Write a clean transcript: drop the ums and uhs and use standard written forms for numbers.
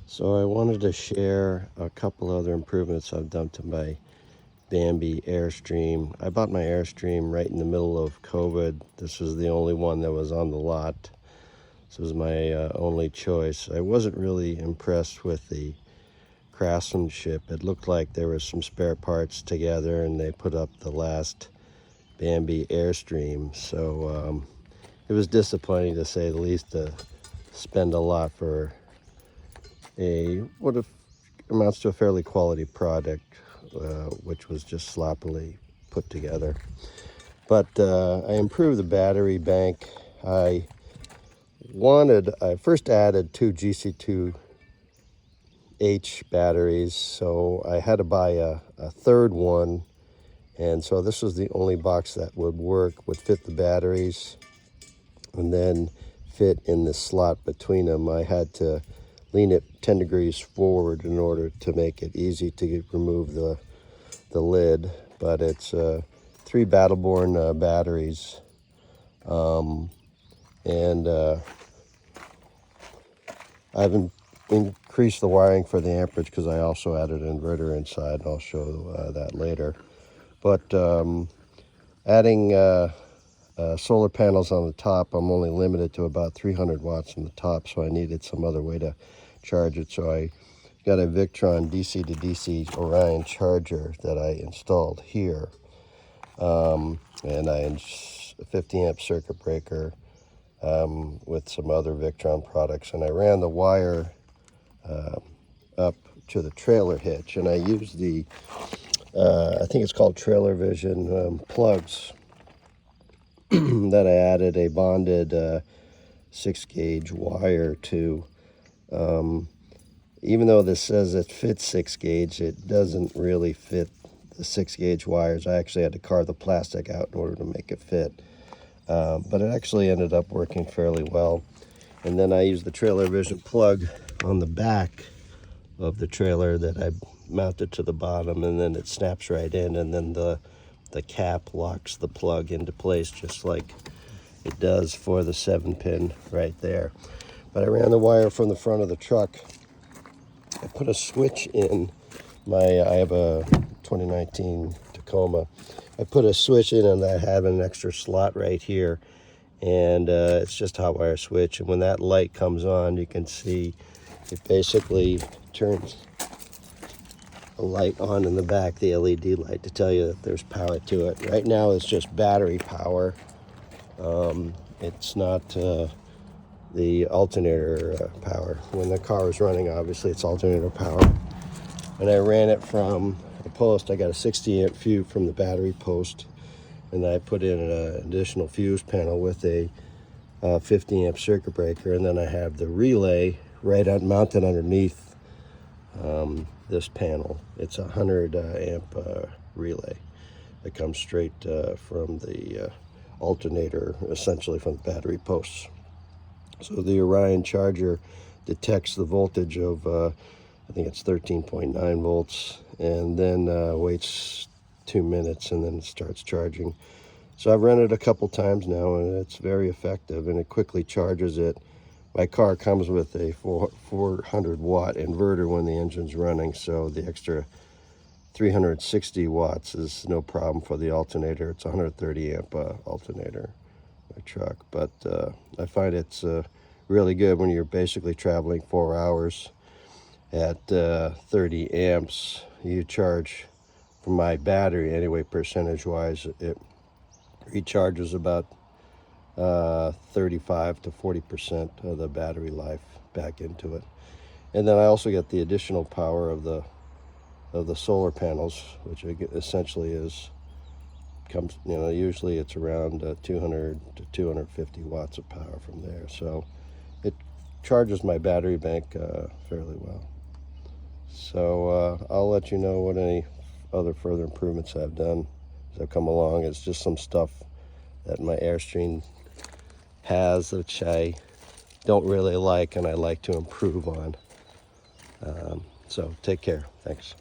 So I wanted to share a couple other improvements I've done to my Bambi Airstream. I bought my Airstream right in the middle of COVID. This was the only one that was on the lot. This was my only choice. I wasn't really impressed with the craftsmanship. It looked like there were some spare parts together and they put up the last Bambi Airstream. So it was disappointing, to say the least, to spend a lot for what amounts to a fairly quality product, which was just sloppily put together. But I improved the battery bank. I first added two GC2H batteries, so I had to buy a third one, and so this was the only box that would fit the batteries and then fit in the slot between them. I had to lean it 10 degrees forward in order to make it easy to remove the lid. But it's 3 Battleborn batteries, and I've increased the wiring for the amperage because I also added an inverter inside, and I'll show that later. But adding solar panels on the top, I'm only limited to about 300 watts on the top, so I needed some other way to charge it. So I got a Victron DC-DC Orion charger that I installed here, and a 50 amp circuit breaker with some other Victron products, and I ran the wire up to the trailer hitch, and I used the I think it's called Trailer Vision plugs that I added a bonded 6-gauge wire to. Even though this says it fits 6-gauge, it doesn't really fit the 6-gauge wires. I actually had to carve the plastic out in order to make it fit, but it actually ended up working fairly well. And then I used the Trailer Vision plug on the back of the trailer that I mounted to the bottom, and then it snaps right in, and then the cap locks the plug into place just like it does for the 7-pin right there. But I ran the wire from the front of the truck. I put a switch in I have a 2019 Tacoma. I put a switch in, and I have an extra slot right here, and it's just a hot wire switch, and when that light comes on, you can see it basically turns a light on in the back, the LED light, to tell you that there's power to it. Right now it's just battery power. It's not the alternator power. When the car is running, obviously it's alternator power. And I ran it from the post. I got a 60 amp fuse from the battery post, and I put in an additional fuse panel with a 50 amp circuit breaker, and then I have the relay mounted underneath this panel. It's a 100 amp relay that comes straight from the alternator, essentially from the battery posts. So the Orion charger detects the voltage of I think it's 13.9 volts, and then waits 2 minutes, and then it starts charging. So I've run it a couple times now, and it's very effective, and it quickly charges it. My car comes with a 400 watt inverter when the engine's running, so the extra 360 watts is no problem for the alternator. It's a 130 amp alternator, my truck. But I find it's really good when you're basically traveling 4 hours at 30 amps. You charge, from my battery anyway, percentage wise, it recharges about 35 to 40% of the battery life back into it. And then I also get the additional power of the solar panels, which essentially comes, usually it's around 200 to 250 watts of power from there. So it charges my battery bank fairly well. So I'll let you know what any other further improvements I've done as I've come along. It's just some stuff that my Airstream has, which I don't really like, and I like to improve on. So take care. Thanks.